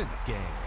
in the game.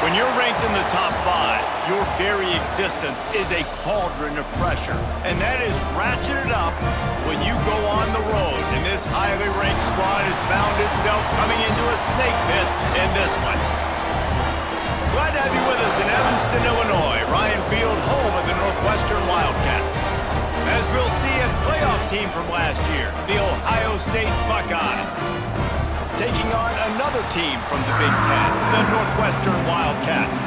When you're ranked in the top 5, your very existence is a cauldron of pressure. And that is ratcheted up when you go on the road. And this highly ranked squad has found itself coming into a snake pit in this one. Glad to have you with us in Evanston, Illinois. Ryan Field, home of the Northwestern Wildcats. As we'll see, a playoff team from last year, the Ohio State Buckeyes, taking on another team from the Big Ten, the Northwestern Wildcats.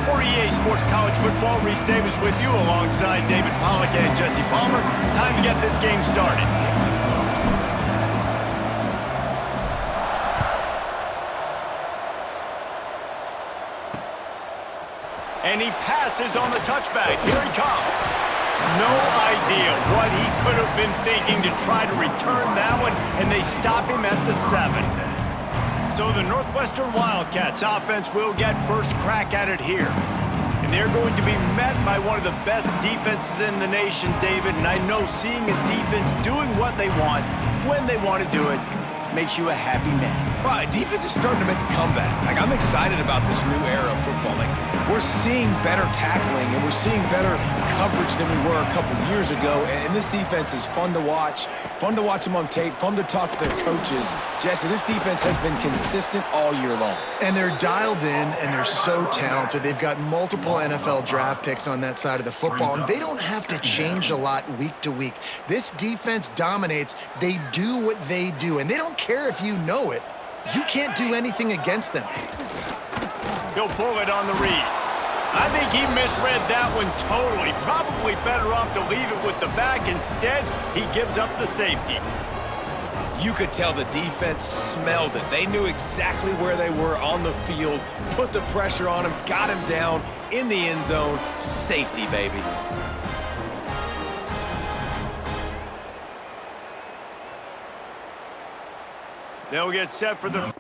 For EA Sports College Football, Reese Davis with you alongside David Pollack and Jesse Palmer. Time to get this game started. And he passes on the touchback. Here he comes. No idea what he could have been thinking to try to return that one, and they stop him at the 7. So the Northwestern Wildcats offense will get first crack at it here. And they're going to be met by one of the best defenses in the nation, David. And I know seeing a defense doing what they want, when they want to do it, makes you a happy man. Well, defense is starting to make a comeback. Like, I'm excited about this new era of football. Like, we're seeing better tackling and we're seeing better coverage than we were a couple years ago. And this defense is fun to watch them on tape, fun to talk to their coaches. Jesse, this defense has been consistent all year long. And they're dialed in, and they're so talented. They've got multiple NFL draft picks on that side of the football, and they don't have to change a lot week to week. This defense dominates. They do what they do, and they don't care if you know it. You can't do anything against them. He'll pull it on the read. I think he misread that one totally. Probably better off to leave it with the back. Instead, he gives up the safety. You could tell the defense smelled it. They knew exactly where they were on the field, put the pressure on him, got him down in the end zone. Safety, baby. They'll get set for the...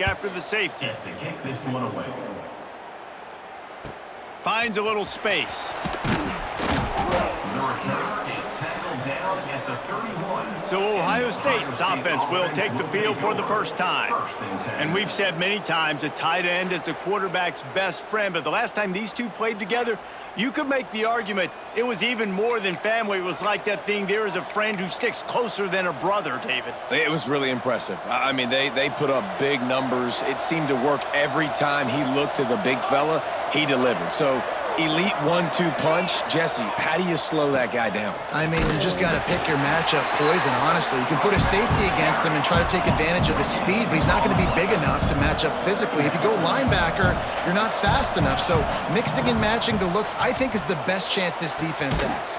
after the safety. Set to kick this one away. Finds a little space. The return is tackled down at the 31. So Ohio State's offense will take the field for the first time. And we've said many times a tight end is the quarterback's best friend, but the last time these two played together, you could make the argument it was even more than family. It was like that thing, there is a friend who sticks closer than a brother, David. It was really impressive. I mean, they put up big numbers. It seemed to work every time he looked to the big fella, he delivered. So elite 1-2 punch. Jesse, how do you slow that guy down? I mean, you just got to pick your matchup poison, honestly. You can put a safety against him and try to take advantage of the speed, but he's not going to be big enough to match up physically. If you go linebacker, you're not fast enough. So mixing and matching the looks, I think, is the best chance this defense has.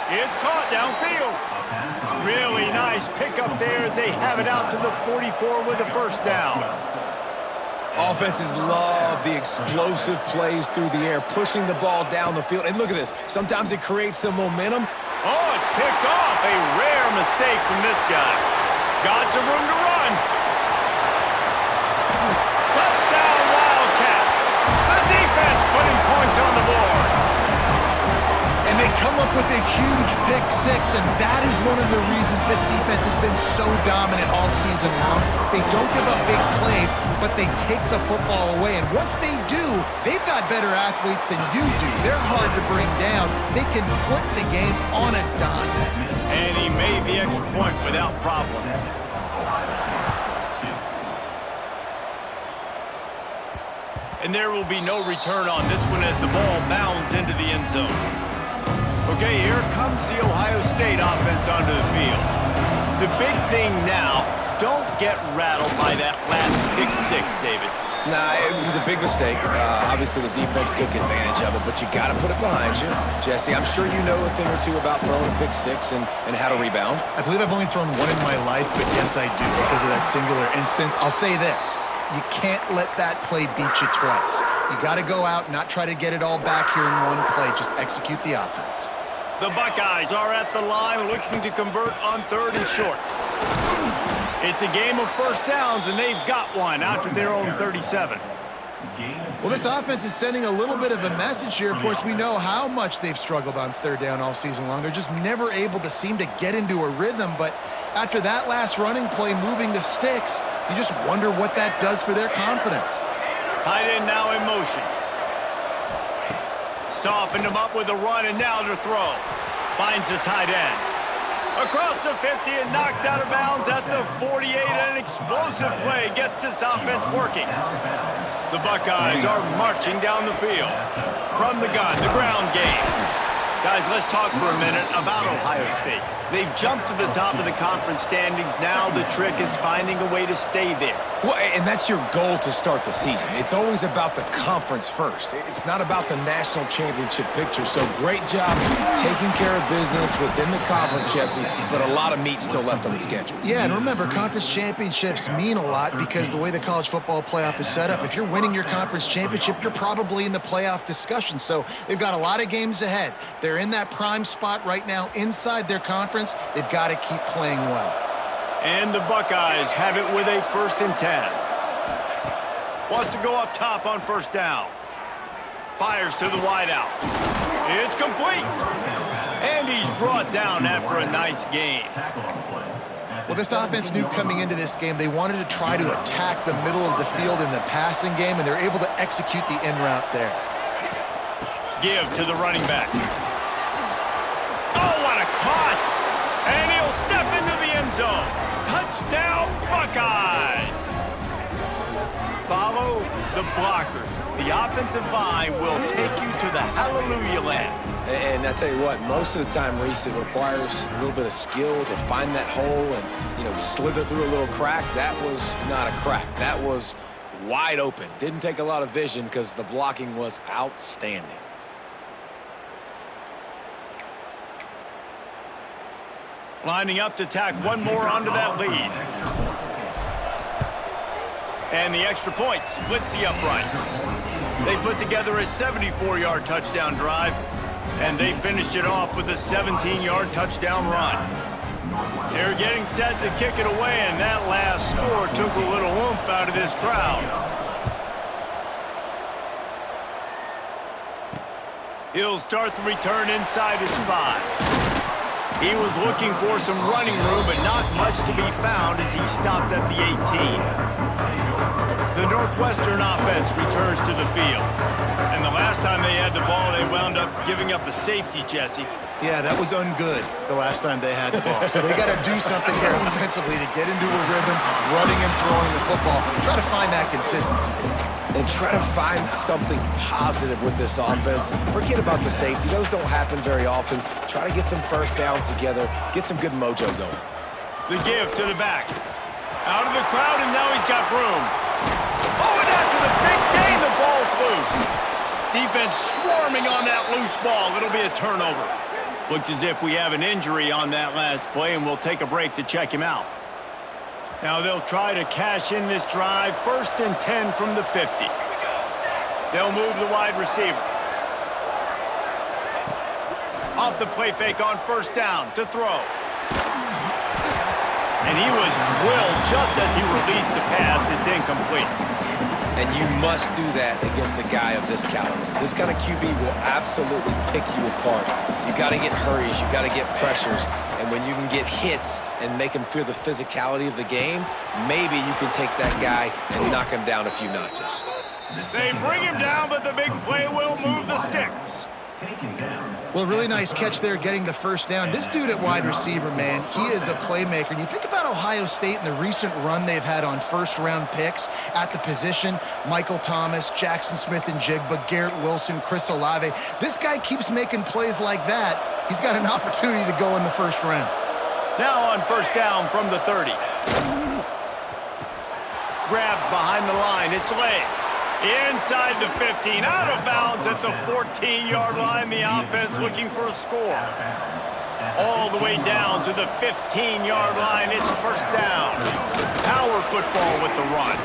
It's caught downfield. Really nice pickup there as they have it out to the 44 with the first down. Offenses love the explosive plays through the air, pushing the ball down the field. And look at this. Sometimes it creates some momentum. Oh, it's picked off. A rare mistake from this guy. Got some room to run. Touchdown, Wildcats. The defense putting points on the board. And they come up with a huge pick six, and that is one of the reasons this defense has been so dominant all season long. They don't give up big plays, but they take the football away. And once they do, they've got better athletes than you do. They're hard to bring down. They can flip the game on a dime. And he made the extra point without problem. And there will be no return on this one as the ball bounds into the end zone. Okay, here comes the Ohio State offense onto the field. The big thing now, don't get rattled by that last pick six, David. Nah, it was a big mistake. Obviously, the defense took advantage of it, but you got to put it behind you. Jesse, I'm sure you know a thing or two about throwing a pick six and how to rebound. I believe I've only thrown one in my life, but yes, I do because of that singular instance. I'll say this. You can't let that play beat you twice. You got to go out, not try to get it all back here in one play. Just execute the offense. The Buckeyes are at the line looking to convert on 3rd and short. It's a game of first downs, and they've got one out to their own 37. Well, this offense is sending a little bit of a message here. Of course, we know how much they've struggled on 3rd down all season long. They're just never able to seem to get into a rhythm. But after that last running play moving the sticks, you just wonder what that does for their confidence. Tight end now in motion. Softened him up with a run, and now to throw. Finds the tight end. Across the 50 and knocked out of bounds at the 48. An explosive play gets this offense working. The Buckeyes are marching down the field. From the gun, the ground game. Guys, let's talk for a minute about Ohio State. They've jumped to the top of the conference standings. Now the trick is finding a way to stay there. Well, and that's your goal to start the season. It's always about the conference first. It's not about the national championship picture. So great job taking care of business within the conference, Jesse, but a lot of meat still left on the schedule. Yeah, and remember, conference championships mean a lot because the way the college football playoff is set up, if you're winning your conference championship, you're probably in the playoff discussion. So they've got a lot of games ahead. They're in that prime spot right now inside their conference. They've got to keep playing well. And the Buckeyes have it with a 1st and 10. Wants to go up top on 1st down. Fires to the wideout. It's complete. And he's brought down after a nice gain. Well, this offense knew coming into this game they wanted to try to attack the middle of the field in the passing game, and they're able to execute the in route there. Give to the running back. Oh, what a caught! And he'll step into the end zone. Touchdown, Buckeyes! Follow the blockers. The offensive line will take you to the hallelujah land. And I tell you what, most of the time, Reese, it requires a little bit of skill to find that hole and, slither through a little crack. That was not a crack. That was wide open. Didn't take a lot of vision because the blocking was outstanding. Lining up to tack one more onto that lead. And the extra point splits the uprights. They put together a 74-yard touchdown drive, and they finished it off with a 17-yard touchdown run. They're getting set to kick it away, and that last score took a little oomph out of this crowd. He'll start the return inside his 5. He was looking for some running room, but not much to be found as he stopped at the 18. The Northwestern offense returns to the field. And the last time they had the ball, they wound up giving up a safety, Jesse. Yeah, that was ungood the last time they had the ball. So they got to do something here offensively to get into a rhythm, running and throwing the football. Try to find that consistency. And try to find something positive with this offense. Forget about the safety. Those don't happen very often. Try to get some first downs together. Get some good mojo going. The give to the back. Out of the crowd, and now he's got room. Oh, and after the big gain, the ball's loose. Defense swarming on that loose ball. It'll be a turnover. Looks as if we have an injury on that last play, and we'll take a break to check him out. Now they'll try to cash in this drive. 1st and 10 from the 50. They'll move the wide receiver. Off the play fake on 1st down to throw. And he was drilled just as he released the pass. It's incomplete. And you must do that against a guy of this caliber. This kind of QB will absolutely pick you apart. You got to get hurries. You got to get pressures. And when you can get hits and make him feel the physicality of the game, maybe you can take that guy and knock him down a few notches. They bring him down, but the big play will move the sticks. Well, really nice catch there getting the 1st down. This dude at wide receiver, man, he is a playmaker. And you think about Ohio State and the recent run they've had on 1st-round picks at the position. Michael Thomas, Jackson Smith-Njigba, Garrett Wilson, Chris Olave. This guy keeps making plays like that. He's got an opportunity to go in the 1st round. Now on 1st down from the 30. Grabbed behind the line. It's Lay. Inside the 15, out of bounds at the 14-yard line. The offense looking for a score. All the way down to the 15-yard line. It's 1st down. Power football with the run.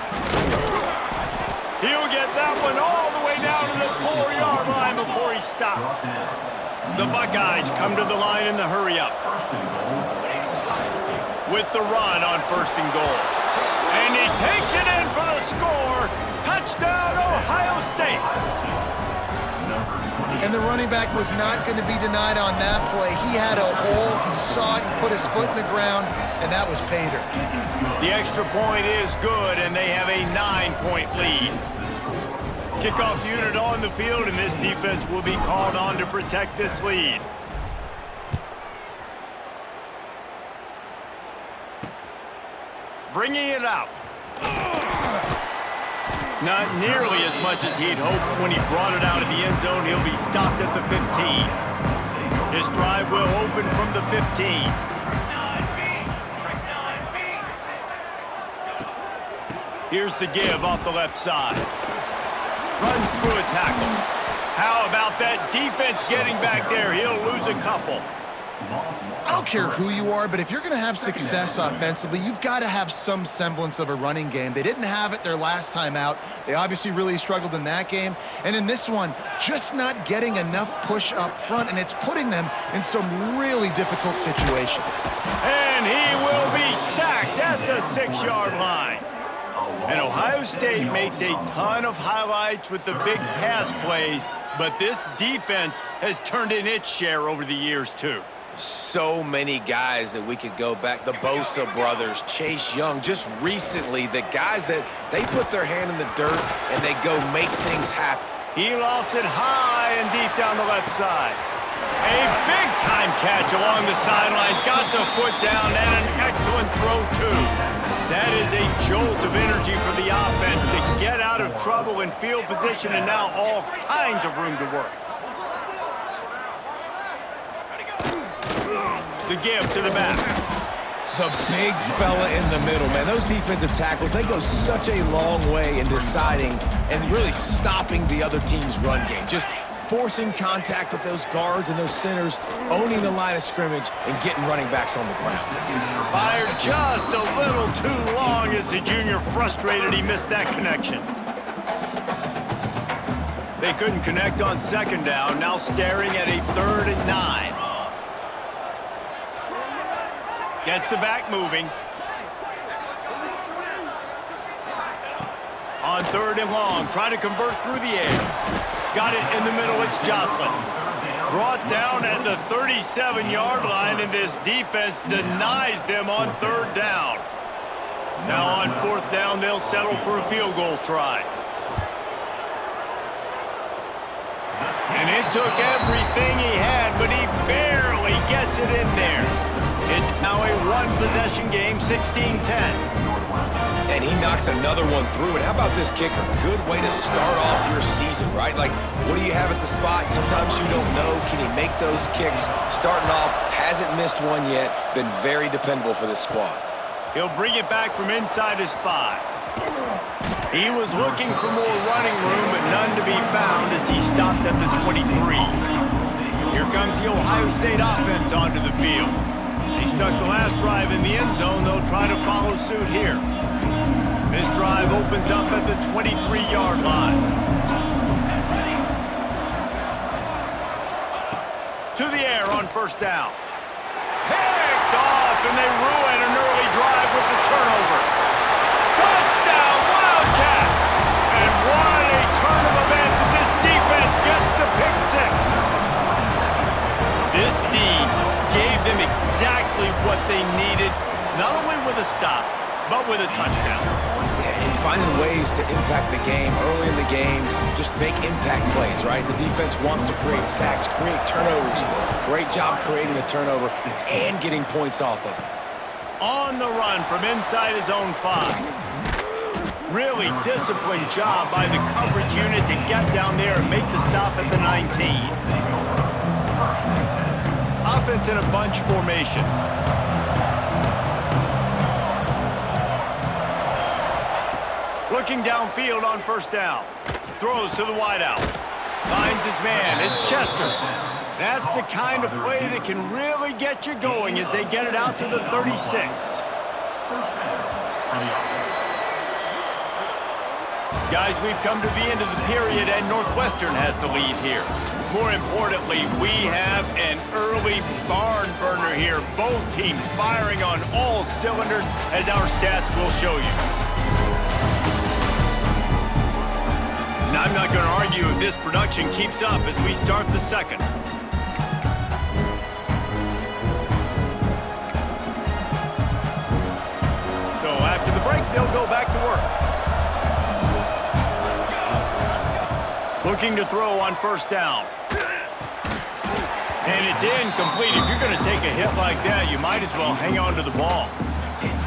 He'll get that one all the way down to the 4-yard line before he stopped. The Buckeyes come to the line in the hurry-up. With the run on 1st and goal. And he takes it in for the score. Touchdown, Ohio State. And the running back was not going to be denied on that play. He had a hole, he saw it, he put his foot in the ground, and that was pay dirt. The extra point is good, and they have a 9-point lead. Kickoff unit on the field, and this defense will be called on to protect this lead. Bringing it out. Not nearly as much as he'd hoped when he brought it out of the end zone. He'll be stopped at the 15. This drive will open from the 15. Here's the give off the left side. Runs through a tackle. How about that defense getting back there? He'll lose a couple. I don't care who you are, but if you're going to have success offensively, you've got to have some semblance of a running game. They didn't have it their last time out. They obviously really struggled in that game. And in this one, just not getting enough push up front, and it's putting them in some really difficult situations. And he will be sacked at the 6-yard line. And Ohio State makes a ton of highlights with the big pass plays, but this defense has turned in its share over the years, too. So many guys that we could go back. The Bosa brothers, Chase Young, just recently, the guys that they put their hand in the dirt and they go make things happen. He lofts it high and deep down the left side. A big-time catch along the sidelines. Got the foot down and an excellent throw, too. That is a jolt of energy for the offense to get out of trouble in field position, and now all kinds of room to work. The give to the back. The big fella in the middle, man. Those defensive tackles, they go such a long way in deciding and really stopping the other team's run game. Just forcing contact with those guards and those centers, owning the line of scrimmage, and getting running backs on the ground. Fired just a little too long as the junior frustrated he missed that connection. They couldn't connect on 2nd down, now staring at a 3rd and 9. Gets the back moving. On 3rd and long, trying to convert through the air. Got it in the middle, it's Jocelyn. Brought down at the 37-yard line, and this defense denies them on 3rd down. Now on 4th down, they'll settle for a field goal try. And it took everything he had, but he barely gets it in there. It's now a one-possession game, 16-10. And he knocks another one through. And how about this kicker? Good way to start off your season, right? Like, what do you have at the spot? Sometimes you don't know. Can he make those kicks? Starting off, hasn't missed one yet. Been very dependable for this squad. He'll bring it back from inside his 5. He was looking for more running room, but none to be found as he stopped at the 23. Here comes the Ohio State offense onto the field. He stuck the last drive in the end zone. They'll try to follow suit here. This drive opens up at the 23-yard line. To the air on 1st down. Picked off, and they ruin an early drive with the turnover. Touchdown, Wildcats! And what a turn of events as this defense gets the pick 6. This D gave them exactly what they needed, not only with a stop, but with a touchdown. Yeah, and finding ways to impact the game early in the game, just make impact plays, right? The defense wants to create sacks, create turnovers. Great job creating the turnover and getting points off of it. On the run from inside his own 5. Really disciplined job by the coverage unit to get down there and make the stop at the 19. Offense in a bunch formation. Looking downfield on 1st down. Throws to the wideout. Finds his man. It's Chester. That's the kind of play that can really get you going as they get it out to the 36. Guys, we've come to the end of the period, and Northwestern has the lead here. More importantly, we have an early barn burner here. Both teams firing on all cylinders, as our stats will show you. Now, I'm not going to argue if this production keeps up as we start the second. So after the break, they'll go back to work. Looking to throw on first down. And it's incomplete. If you're going to take a hit like that, you might as well hang on to the ball.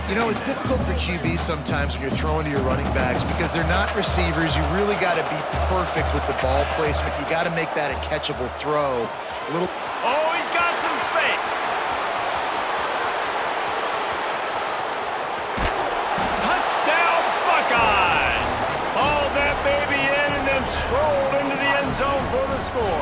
You know, it's difficult for QBs sometimes when you're throwing to your running backs because they're not receivers. You really got to be perfect with the ball placement. You got to make that a catchable throw. Oh, he's got some space. Touchdown, Buckeyes! Hauled that baby in and then strolled into the end zone for the score.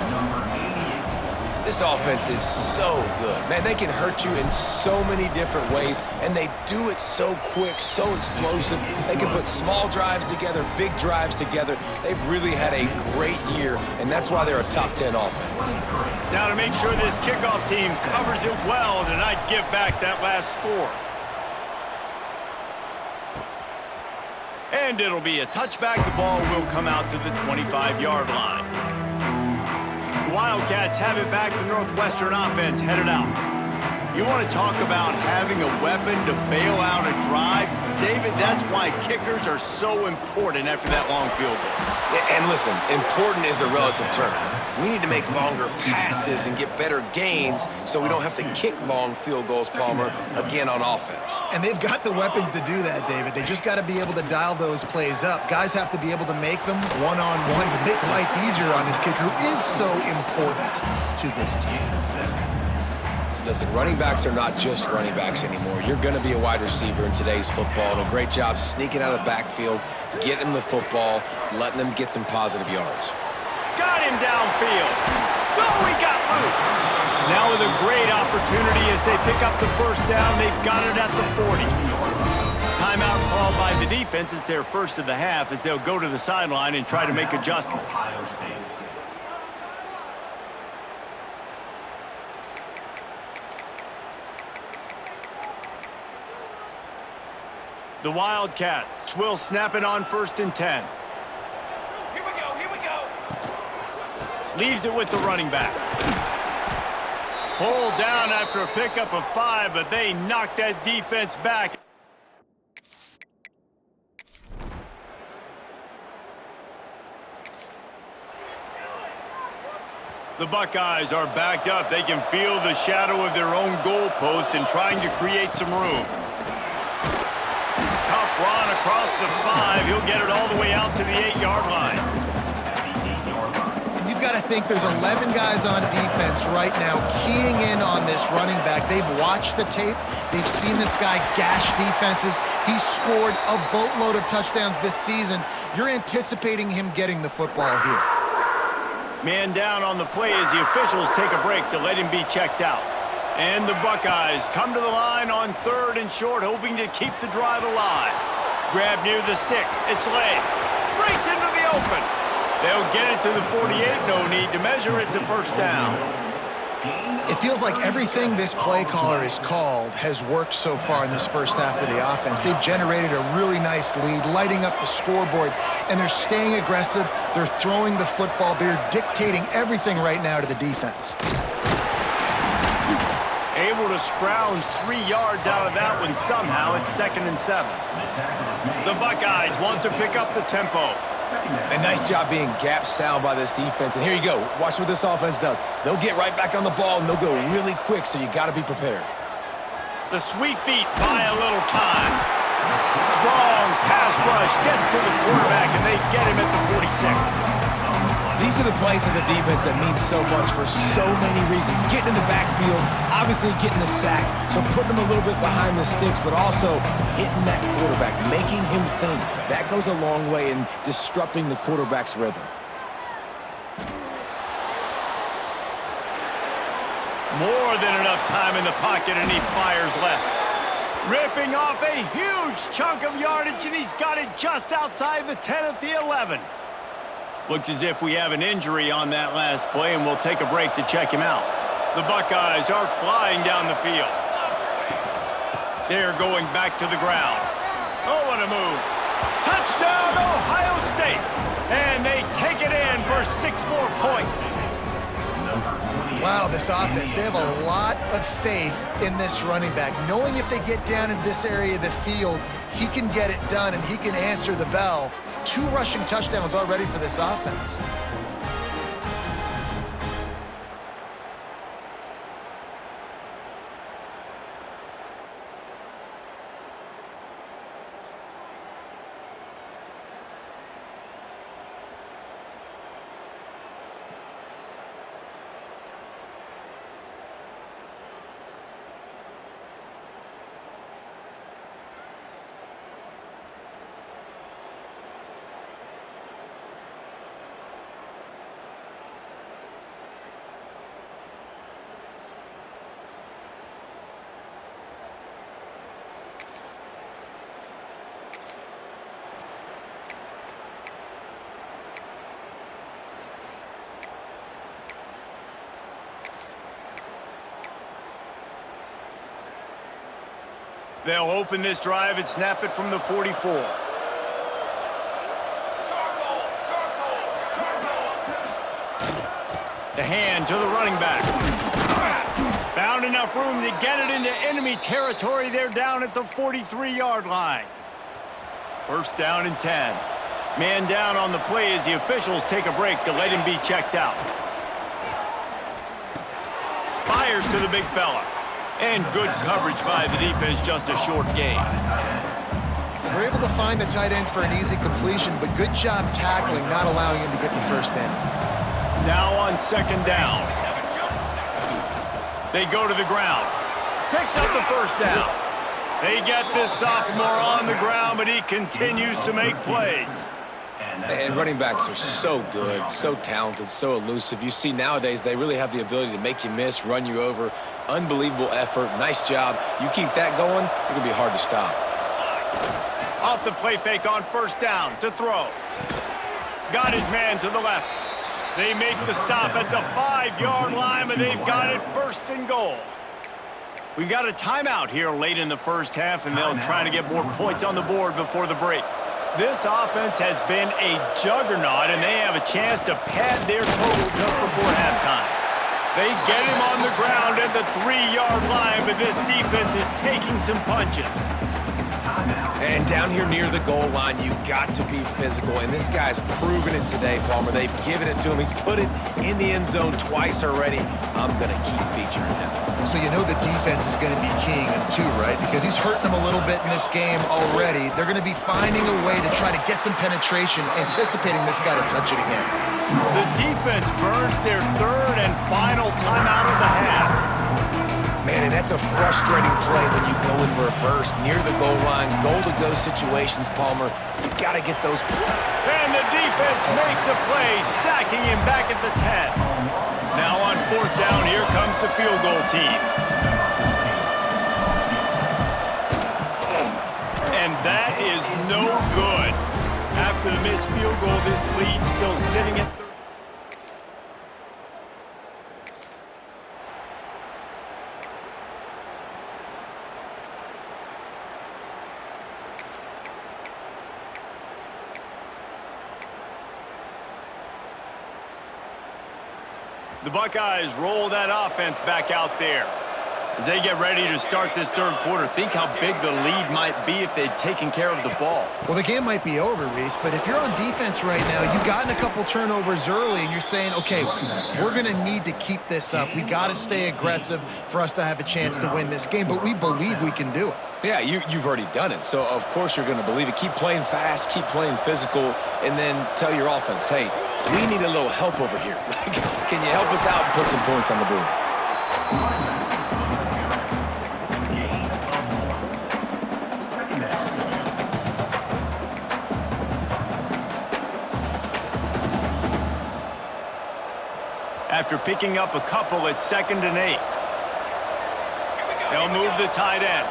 This offense is so good. Man, they can hurt you in so many different ways, and they do it so quick, so explosive. They can put small drives together, big drives together. They've really had a great year, and that's why they're a top 10 offense. Now to make sure this kickoff team covers it well and not give back that last score. And it'll be a touchback. The ball will come out to the 25-yard line. The Wildcats have it back. The Northwestern offense headed out. You want to talk about having a weapon to bail out a drive? David, that's why kickers are so important after that long field goal. And listen, important is a relative term. We need to make longer passes and get better gains so we don't have to kick long field goals, Palmer, again on offense. And they've got the weapons to do that, David. They just got to be able to dial those plays up. Guys have to be able to make them one-on-one to make life easier on this kicker who is so important to this team. Listen, running backs are not just running backs anymore. You're going to be a wide receiver in today's football. And a great job sneaking out of the backfield, getting them the football, letting them get some positive yards. Got him downfield. Oh, he got loose. Now with a great opportunity as they pick up the first down. They've got it at the 40. Timeout called by the defense. It's their first of the half as they'll go to the sideline and try to make adjustments. The Wildcats will snap it on 1st and 10. Here we go. Leaves it with the running back. Pulled down after a pickup of 5, but they knocked that defense back. The Buckeyes are backed up. They can feel the shadow of their own goalpost and trying to create some room. Tough run across the 5. He'll get it all the way out to the 8-yard line. You've got to think there's 11 guys on defense right now keying in on this running back. They've watched the tape. They've seen this guy gash defenses. He's scored a boatload of touchdowns this season. You're anticipating him getting the football here. Man down on the play as the officials take a break to let him be checked out. And the Buckeyes come to the line on 3rd and short, hoping to keep the drive alive. Grab near the sticks. It's Lay. Breaks into the open. They'll get it to the 48. No need to measure. It's a first down. It feels like everything this play caller has called has worked so far in this first half of the offense. They've generated a really nice lead, lighting up the scoreboard, and they're staying aggressive. They're throwing the football. They're dictating everything right now to the defense. Able to scrounge 3 yards out of that one somehow. It's 2nd and 7. The Buckeyes want to pick up the tempo. A nice job being gap sound by this defense. And here you go. Watch what this offense does. They'll get right back on the ball, and they'll go really quick, so you got to be prepared. The sweet feet buy a little time. Strong pass rush gets to the quarterback, and they get him at the 46. These are the plays as a defense that mean so much for so many reasons. Getting in the backfield, obviously getting the sack, so putting him a little bit behind the sticks, but also hitting that quarterback, making him think. That goes a long way in disrupting the quarterback's rhythm. More than enough time in the pocket, and he fires left. Ripping off a huge chunk of yardage, and he's got it just outside the 10 at the 11. Looks as if we have an injury on that last play, and we'll take a break to check him out. The Buckeyes are flying down the field. They're going back to the ground. Oh, what a move. Touchdown, Ohio State. And they take it in for 6 more points. Wow, this offense, they have a lot of faith in this running back, knowing if they get down in this area of the field, he can get it done and he can answer the bell. 2 rushing touchdowns already for this offense. They'll open this drive and snap it from the 44. The hand to the running back. Found enough room to get it into enemy territory. They're down at the 43-yard line. First down and 10. Man down on the play as the officials take a break to let him be checked out. Fires to the big fella. And good coverage by the defense, just a short gain. We're able to find the tight end for an easy completion, but good job tackling, not allowing him to get the first down. Now on second down. They go to the ground. Picks up the first down. They get this sophomore on the ground, but he continues to make plays. And running backs are so good, so talented, so elusive. You see nowadays they really have the ability to make you miss, run you over. Unbelievable effort. Nice job. You keep that going, it's going to be hard to stop. Off the play fake on first down to throw. Got his man to the left. They make the stop at the 5-yard line, but they've got it first and goal. We got a timeout here late in the first half, and they'll try to get more points on the board before the break. This offense has been a juggernaut, and they have a chance to pad their total just before halftime. They get him on the ground at the 3-yard line, but this defense is taking some punches. And down here near the goal line, you got to be physical, and this guy's proven it today, Palmer. They've given it to him. He's put it in the end zone twice already. I'm going to keep featuring him. So you know the defense is going to be keying him too, right? Because he's hurting them a little bit in this game already. They're going to be finding a way to try to get some penetration, anticipating this guy to touch it again. The defense burns their 3rd and final timeout of the half. Man, and that's a frustrating play when you go in reverse near the goal line, goal-to-go situations, Palmer. You got to get those. And the defense makes a play, sacking him back at the 10. Now on 4th down, here comes the field goal team. And that is no good. After the missed field goal, this lead still sitting at 30. The Buckeyes roll that offense back out there. As they get ready to start this 3rd quarter, think how big the lead might be if they'd taken care of the ball. Well, the game might be over, Reese, but if you're on defense right now, you've gotten a couple turnovers early, and you're saying, okay, we're going to need to keep this up. We got to stay aggressive for us to have a chance to win this game, but we believe we can do it. Yeah, you've already done it, so of course you're going to believe it. Keep playing fast, keep playing physical, and then tell your offense, hey, we need a little help over here. Can you help us out and put some points on the board? After picking up a couple at 2nd and 8. They'll move the tight end.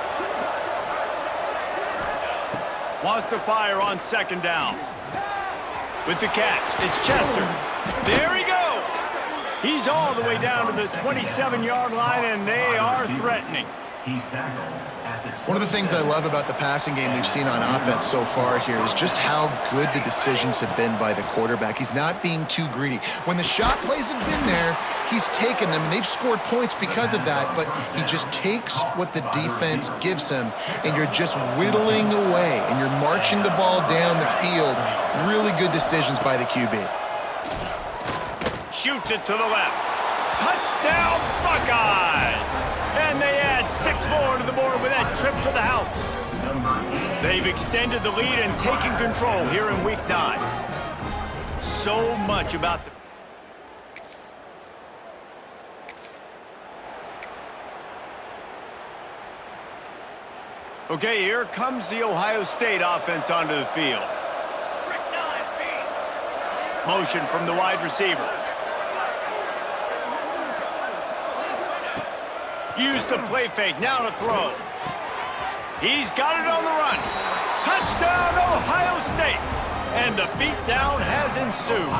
Wants to fire on second down. With the catch, it's Chester. There he goes. He's all the way down to the 27-yard line, and they are threatening. He's tackled at the One of the things I love about the passing game we've seen on offense so far here is just how good the decisions have been by the quarterback. He's not being too greedy. When the shot plays have been there, he's taken them, and they've scored points because of that, but he just takes what the defense gives him, and you're just whittling away, and you're marching the ball down the field. Really good decisions by the QB. Shoots it to the left. Touchdown, Buckeyes! And they add 6 more to the board with that trip to the house. They've extended the lead and taken control here in Week 9. So much about the... Okay, here comes the Ohio State offense onto the field. Motion from the wide receiver. Use the play fake, now to throw. He's got it on the run. Touchdown, Ohio State. And the beatdown has ensued.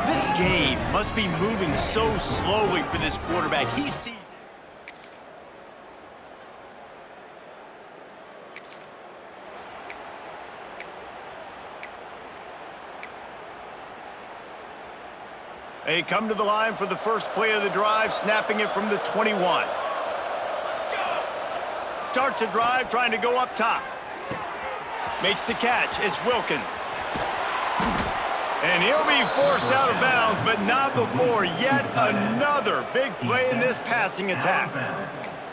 This game must be moving so slowly for this quarterback. He sees it. They come to the line for the first play of the drive, snapping it from the 21. Starts the drive, trying to go up top. Makes the catch. It's Wilkins. And he'll be forced out of bounds, but not before yet another big play in this passing attack.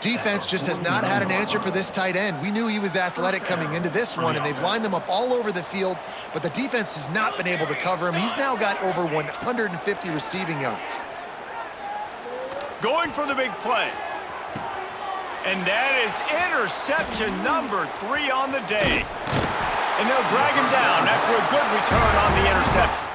Defense just has not had an answer for this tight end. We knew he was athletic coming into this one, and they've lined him up all over the field, but the defense has not been able to cover him. He's now got over 150 receiving yards. Going for the big play. And that is interception number 3 on the day. And they'll drag him down after a good return on the interception.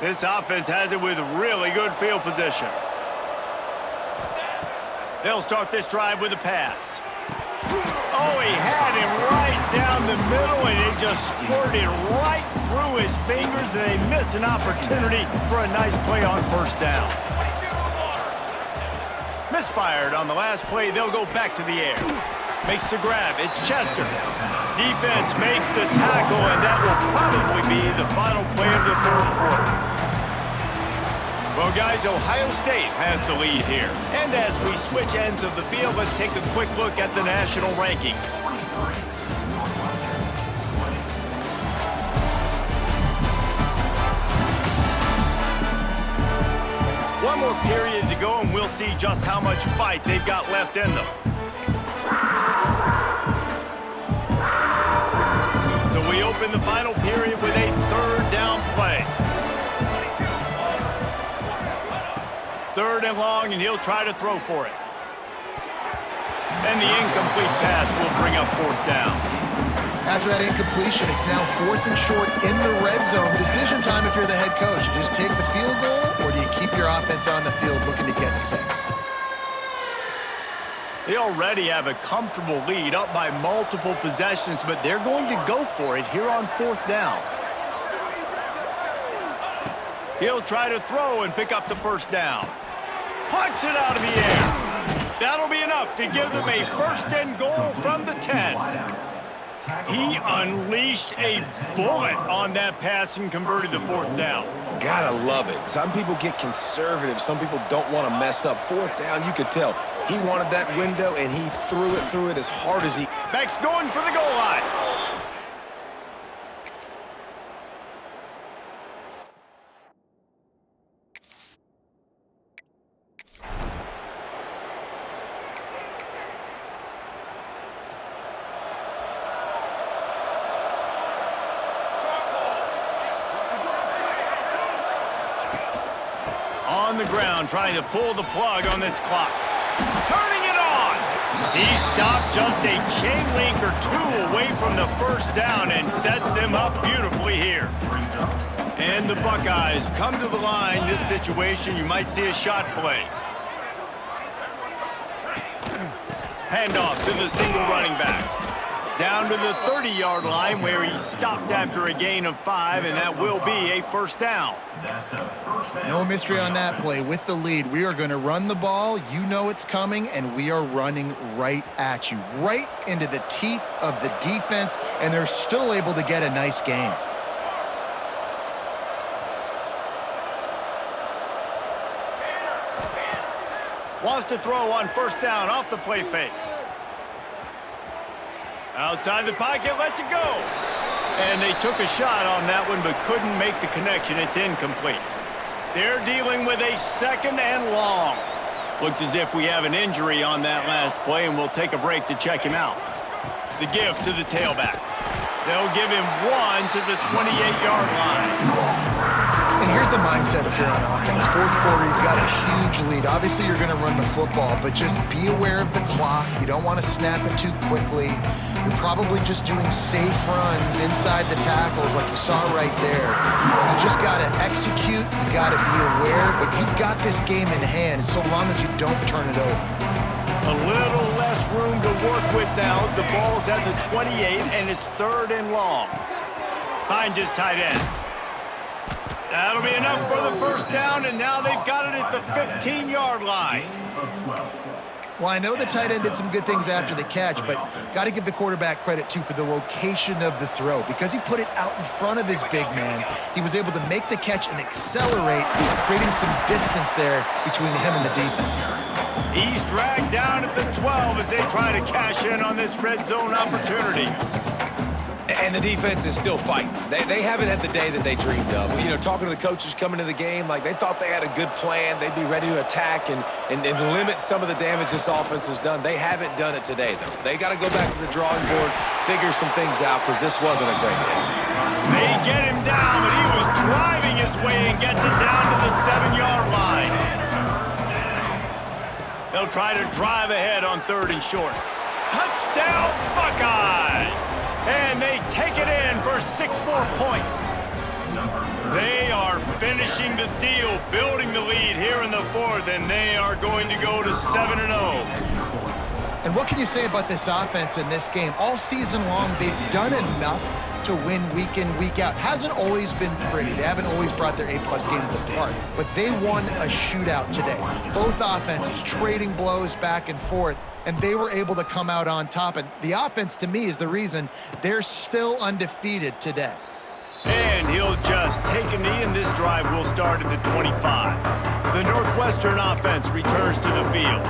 This offense has it with really good field position. They'll start this drive with a pass. Oh, he had him right down the middle, and it just squirted right through his fingers, and they miss an opportunity for a nice play on first down. Misfired on the last play. They'll go back to the air. Makes the grab. It's Chester. Defense makes the tackle, and that will probably be the final play of the third quarter. Well, guys, Ohio State has the lead here. And as we switch ends of the field, let's take a quick look at the national rankings. One more period to go, and we'll see just how much fight they've got left in them. So we open the final period with a third down play. 3rd and long, and he'll try to throw for it. And the incomplete pass will bring up 4th down. After that incompletion, it's now 4th and short in the red zone. Decision time if you're the head coach. You just take the field goal, or do you keep your offense on the field looking to get 6? They already have a comfortable lead, up by multiple possessions, but they're going to go for it here on 4th down. He'll try to throw and pick up the first down. Punts it out of the air. That'll be enough to give them a 1st and goal from the 10. He unleashed a bullet on that pass and converted the 4th down. Gotta love it. Some people get conservative. Some people don't want to mess up. 4th down, you could tell. He wanted that window, and he threw it as hard as he... Beck's going for the goal line. On the ground, trying to pull the plug on this clock. Turning it on! He stopped just a chain link or 2 away from the 1st down and sets them up beautifully here. And the Buckeyes come to the line. This situation, you might see a shot play. Handoff to the single running back. Down to the 30-yard line where he stopped after a gain of 5, and that will be a first down. No mystery on that play. With the lead, we are going to run the ball. You know it's coming, and we are running right at you, right into the teeth of the defense, and they're still able to get a nice gain. Wants to throw on first down off the play fake. Outside the pocket, lets it go. And they took a shot on that one but couldn't make the connection. It's incomplete. They're dealing with a second and long. Looks as if we have an injury on that last play, and we'll take a break to check him out. The give to the tailback. They'll give him 1 to the 28-yard line. And here's the mindset if you're on offense. Fourth quarter, you've got a huge lead. Obviously, you're going to run the football, but just be aware of the clock. You don't want to snap it too quickly. You're probably just doing safe runs inside the tackles like you saw right there. You just got to execute. You got to be aware, but you've got this game in hand so long as you don't turn it over. A little less room to work with now as the ball's at the 28, and it's third and long. Finds his tight end. That'll be enough for the first down, and now they've got it at the 15-yard line. Well, I know the tight end did some good things after the catch, but got to give the quarterback credit, too, for the location of the throw. Because he put it out in front of his big man, he was able to make the catch and accelerate, creating some distance there between him and the defense. He's dragged down at the 12 as they try to cash in on this red zone opportunity. And the defense is still fighting. They haven't had the day that they dreamed of. You know, talking to the coaches coming to the game, like they thought they had a good plan. They'd be ready to attack and limit some of the damage this offense has done. They haven't done it today, though. They got to go back to the drawing board, figure some things out, because this wasn't a great day. They get him down, but he was driving his way and gets it down to the 7-yard line. They'll try to drive ahead on third and short. Touchdown, Buckeyes! And they take it in for 6 more points. They are finishing the deal, building the lead here in the fourth, and they are going to go to 7-0. And what can you say about this offense in this game? All season long, they've done enough to win week in, week out. Hasn't always been pretty. They haven't always brought their A-plus game to the park. But they won a shootout today. Both offenses trading blows back and forth, and they were able to come out on top. And the offense, to me, is the reason they're still undefeated today. And he'll just take a knee, and this drive will start at the 25. The Northwestern offense returns to the field.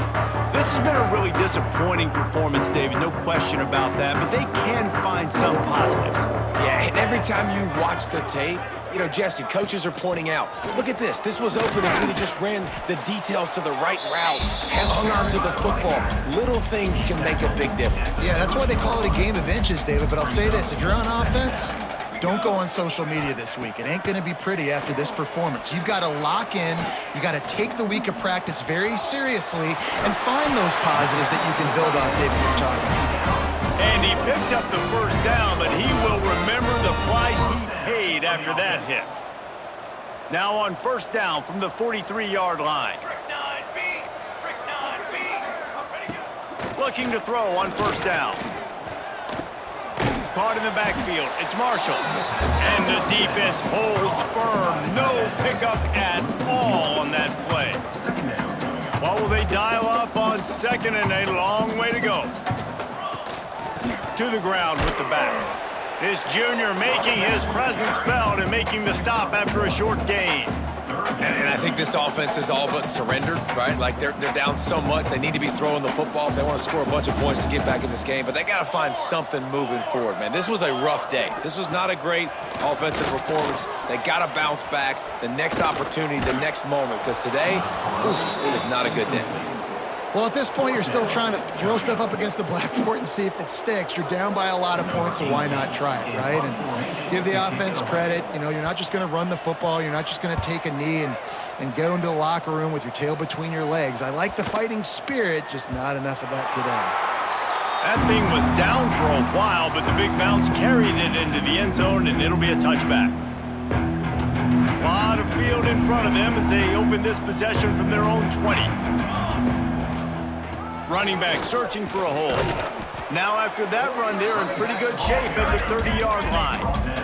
This has been a really disappointing performance, David, no question about that, but they can find some positives. Yeah, and every time you watch the tape, you know, Jesse, coaches are pointing out, look at this. This was open if we just ran the details to the right route, hung on to the football. Little things can make a big difference. Yeah, that's why they call it a game of inches, David. But I'll say this, if you're on offense, don't go on social media this week. It ain't going to be pretty after this performance. You've got to lock in. You got to take the week of practice very seriously and find those positives that you can build off, David, you're talking about. And he picked up the first down, but he will remember the price he paid after that hit. Now on first down from the 43-yard line. Looking to throw on first down. Caught in the backfield. It's Marshall. And the defense holds firm. No pickup at all on that play. What will they dial up on second and a long way to go? To the ground with the back. This junior making his presence felt and making the stop after a short gain. And I think this offense is all but surrendered, right? Like they're down so much, they need to be throwing the football if they want to score a bunch of points to get back in this game. But they got to find something moving forward, man. This was a rough day. This was not a great offensive performance. They got to bounce back. The next opportunity, the next moment, because today, it was not a good day. Well, at this point, you're still trying to throw stuff up against the blackboard and see if it sticks. You're down by a lot of points, so why not try it, right? And give the offense credit. You know, you're not just going to run the football. You're not just going to take a knee and get into the locker room with your tail between your legs. I like the fighting spirit, just not enough of that today. That thing was down for a while, but the big bounce carried it into the end zone, and it'll be a touchback. A lot of field in front of them as they open this possession from their own 20. Running back searching for a hole. Now after that run, they're in pretty good shape at the 30-yard line.